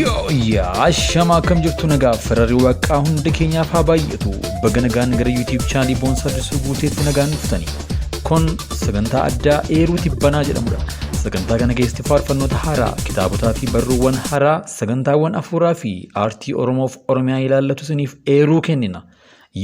Ashama akkam jirtu nagaa Ferrari waqaa hundi keenyaaf haa baay'atu baga nagaan gara YouTube channel Boonsaa Addisuu guuteetti nagaan dhuftanii kun sagantaa addaa eeruu tibbanaa jedhamudha. Sagantaa kana keessatti faarfannoota haaraa kitaabotaa fi barruuwwan haaraa sagantaawwan afuuraa fi aartii Oromoof Oromiyaa ilaallatu isiniif eeruu kennina.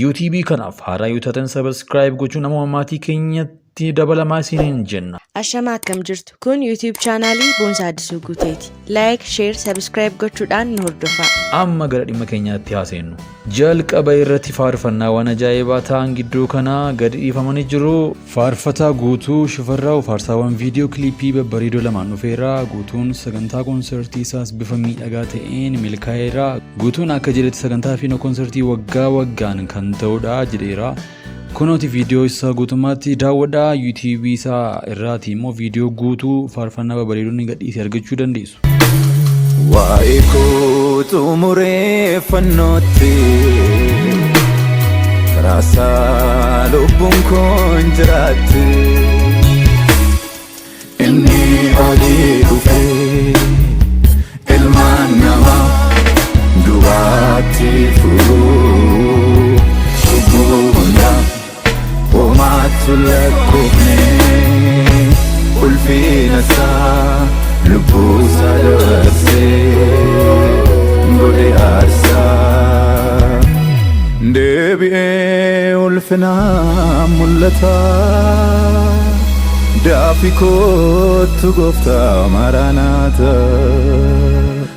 YouTube kanaaf haaraa yoo taatan subscribe gochuun nama maatii keenyatti dabalamaa isiniin jenna. Ashama akkam jirtu kun YouTube channelii Boonsaa Addisuu guuteeti. Like, share, subscribe gochuudhaan nu hordofaa. Amma gara dhimma keenyaatti haaseennu. Jalqaba irratti faarfannaawwan ajaa'ibaa ta'an gidduu kana gadi dhiifamanii jiru. Faarfataa guutuu shifarraa faarsaawwan viidiyoo kilipii babbareedoo lamaan dhufeera. Guutuun sagantaa konsertii isaas bifa miidhagaa ta'een milkaa'eera. Guutuun akka jedhetti sagantaa fi konsertii waggaa waggaan kan ta'udha jedheera. Kunooti viidiyoo isaa guutummaatti daawwadhaa. YouTube isaa irraati immoo viidiyoo guutuu faarfannaa babbareedoonni gadhiisee argachuu dandeessu. Waa'ee kootu mureeffannootti karaasaa lubbuun koon jiraatti inni olii dhufee ilmaan namaa du'aatti furuu cubbuu hundaa homaatu lakkoofnee ulfina isaa Lubusa darse Gode arsa Debi'e ulfina mul'ata Daafi kootu goofta Maranatha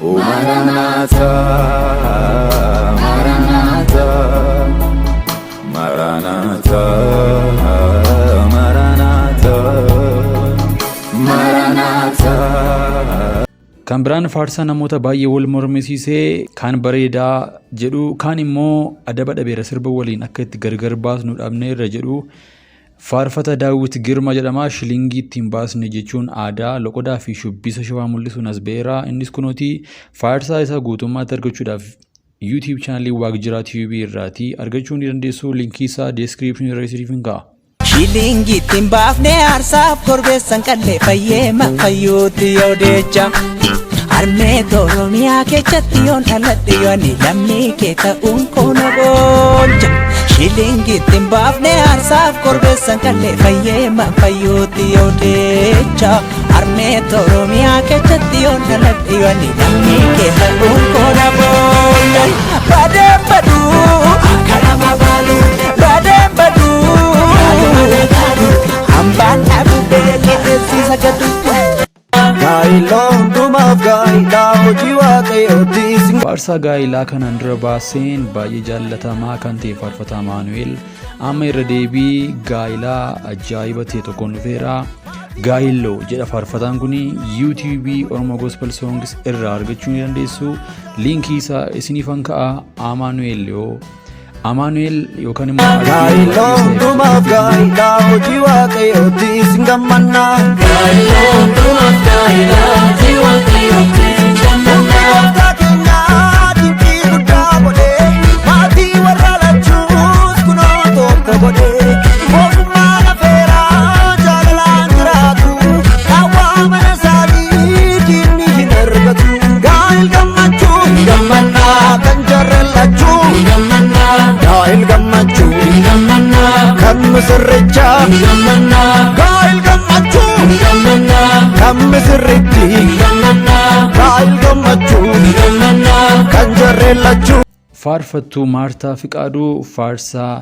O Maranatha Maranatha Maranatha Kan biraan faarsaa namoota baay'ee wal mormisiisee kan bareedaa jedhu kan immoo adaba dhabeera sirba waliin akka itti gargar baasnu dhabneerra jedhu faarfata Daawit Girma jedhama. Shilingii ittiin baasne jechuun aadaa loqodaa fi shubbisa shawaa mul'isuun as ba'eera. Innis kunooti faarsaa isaa guutummaatti argachuudhaaf YouTube channelii Waaqjiraa TV irraati argachuu ni dandeessu. Linkii isaa description irra isiniif hin ka'a. Shilingii ittiin baafne aarsaaf korbeessan qallee fayyeema fayyuutti yoo deecha. Armee Oromiyaa keessatti yoon dhaladhe yooni lammii kee ta'uun koona boonja. Shilingii ittiin baafne aarsaaf korbeessan qallee fayyeema fayyuutti yoo deecha. Armee Oromiyaa keessatti yoon dhaladhe yooni lammii kee ta'uun koona boonja. Badeen baduu akka nama baalu badeen baduu hambaan dhaabubee qixxeessisa gadu. Faarsaa gaa'ilaa kanaan dura baaseen baay'ee jaallatamaa kan ta'e faarfataa Maanu'eel amma irra deebii gaa'ilaa ajaa'iba ta'e tokkoon dhufeera. Gaa'iloo jedha faarfataan kun YouTube Oromo Gospel Songs irraa argachuu ni dandeessu. Linkii isaa isiniif hin ka'a. Amanuel yookaan immoo Gaa'iloo hundumaaf gaa'ilaa hojii waaqayyooti singammannaa. Gaa'iloo hundumaaf gaa'ilaa hojii waaqayyooti singammannaa. Waggaa keenyaa dinqii guddaa godhee maatii warra lachuus kunoo tokko godhee mootummaa lafeeraa jaalalaan jiraatu hawwaa mana isaanii diinni hin argatu. Gaa'il gammachuu hin gammannaa kan jarreen lachuu hin gammannaa. Gaa'il gammachuu hin gammannaa kan misirrichaa hin gammannaa. Gaa'il gammachuu hin gammannaa kan misirritti hin gammannaa. Gaa'il gammachuu hin gammannaa kan jarreen lachuu. Faarfattuu Maartaa Fiqaaduu faarsaa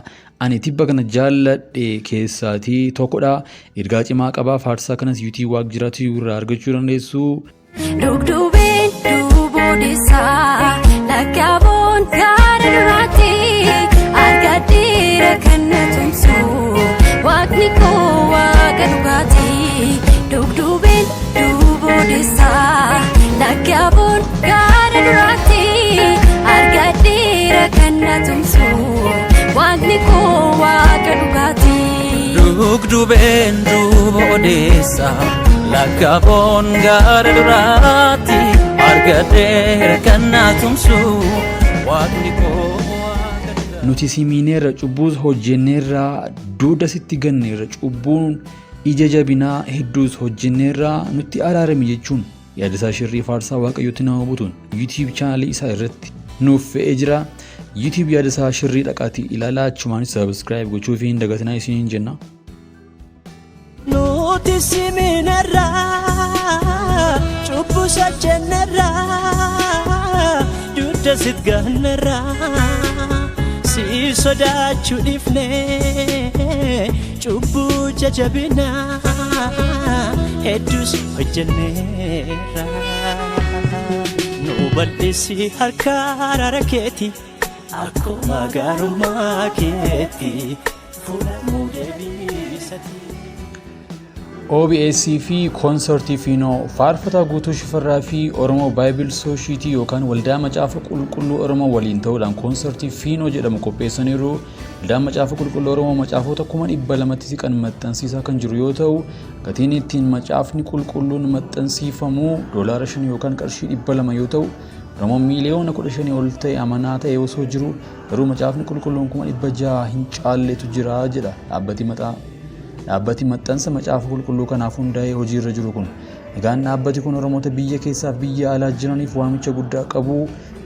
ani tibba kana jaalladhe keessaatii tokkodha. Ergaa cimaa qaba. Faarsaa kanas YouTube Waaqjiraa TV irraa argachuu dandeessu. Dugdubeen duuboodessaa lakkaa'oon gaara duraatti argadheera kan na tumsu waaqni koo waaqa dhugaati. Dugdubeen duuboodessaa lakkaa'oon gaara duraatti argadheera kan na tumsu waaqni koo waaqa dhugaati. Dugdubeen duuboodessaa lakkaa'oon gaara duraatti argadheera kan na tumsu waaqni koo. Nuti simiineerra cubbuus hojjenneerra duuda sitti ganneerra cubbuun ija jabinaa hedduus hojjenneerra nutti araarami jechuun yaadasaa shirrii faarsaa waaqayyotti nama butuun YouTube chaanalii isaa irratti nuuf fe'ee jira. YouTube yaadasaa shirrii dhaqaatii ilaalaa achumaanis subscribe gochuu fi hin dagatinaa isiniin jenna. Nuti siminarraa cubbuu sajjannarraa dugda sit gaannarraa si sodaachuu dhiifnee cubbuu jajabinaa hedduus hojjenneerra. Nu bal'isi harka araara keeti akkuma gaarummaa keeti fuudhamuu deebisati. OBS fi konsertii Fiinoo faarfataa guutuu shifarraa fi Oromoo Baaybil Sooshiitii yookaan waldaa macaafa qulqulluu Oromoo waliin ta'uudhaan konsertii Fiinoo jedhamu qopheessaniiru. Waldaan macaafa qulqulluu Oromoo macaafota 200tti siqan maxxansiisaa kan jiru yoo ta'u, gatiin ittiin macaafni qulqulluun maxxansiifamu $5 yookaan qarshii 200 yoo ta'u, Oromoo miiliyoona 15 ol ta'e amanaa ta'e osoo jiru garuu macaafni qulqulluun 600 hin caalletu jira jedha dhaabbati maxxansa macaafa qulqulluu kanaaf hundaa'ee hojiirra jiru kun. Egaan dhaabbati kun Oromoota biyya keessaa fi biyya alaa jiraniif waamicha guddaa qabu.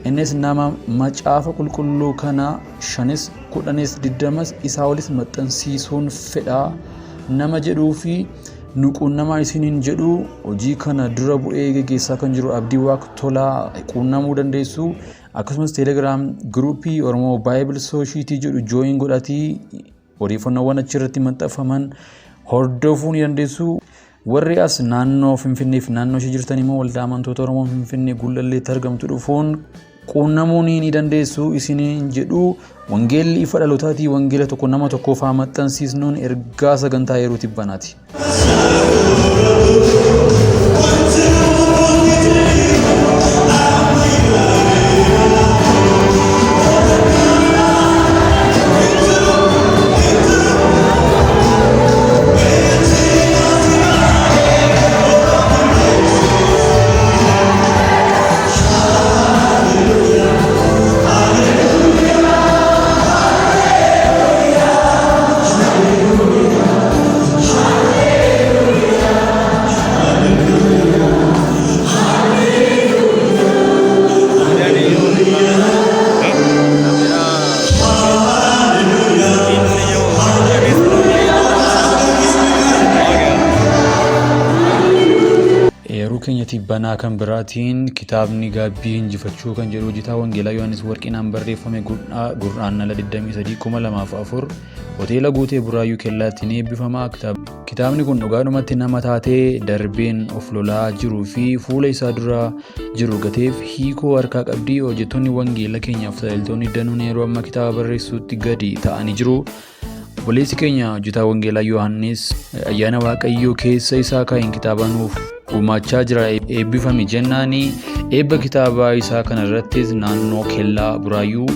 Innis nama macaafa qulqulluu kana 5, 10, 20 isaa olis maxxansiisuun fedha nama jedhuu fi nuquunnamaa isiniin jedhu hojii kana dura bu'ee gaggeessaa kan jiru Abdii Waaqtolaa quunnamuu dandeessu. Akkasumas Telegram groupii Oromoo Baaybil Sooshiitii jedhu join godhatii odeeffannoowwan achirratti maxxanfaman hordofuu ni dandeessu. Warri as naannoo Finfinnee fi naannoo ishee jirtan immoo waldaa amantoota Oromoo Finfinnee Gullalleetti argamtu dhufuun quunnamuu ni dandeessu isiniin jedhu. Wangeelli ifa dhalootaati. Wangeela tokko nama tokkoof haa maxxansiisnuun ergaa sagantaa yeroo tibbanaati. keenya tibbanaa kan biraatiin kitaabni gaabbii injifachuu kan jedhu hojjetaa wangeelaa Yohaannis Warqinaan barreeffame gurraandhala 23/2004 hoteela Guutee Buraayyuu Kellaattiin eebbifamaa. Kitaabni kun dhugaadhumatti nama taatee darbeen of lolaa jiruu fi fuula isaa dura jiru gateef hiikoo harkaa qabdii. Hojjettoonni wangeelaa keenyaaf tajaajiltoonni danuun yeroo amma kitaaba barreessuutti gadi ta'anii jiru. Obboleessi keenya hojjetaa wangeelaa Yohaannis ayyaana Waaqayyoo keessa isaa kaa'een kitaaba nuuf gumaachaa jira eebbifame jennaani. Eebba kitaaba isaa kana irrattis naannoo Kellaa Buraayyuu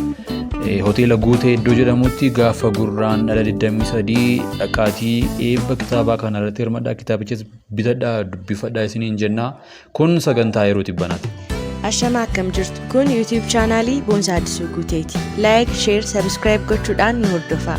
hoteela Guutee iddoo jedhamutti gaafa gurraandhala 23 dhaqaatii eebba kitaaba kana irratti hirmadhaa. Kitaabichas bitadhaa dubbifadhaa isiniin jenna. Kun sagantaa yeroo tibbanaati. Ashama akkam jirtu. Kun YouTube chaanaalii Boonsaa Addisuu Guuteeti. Like, share, subscribe gochuudhaan nu hordofaa.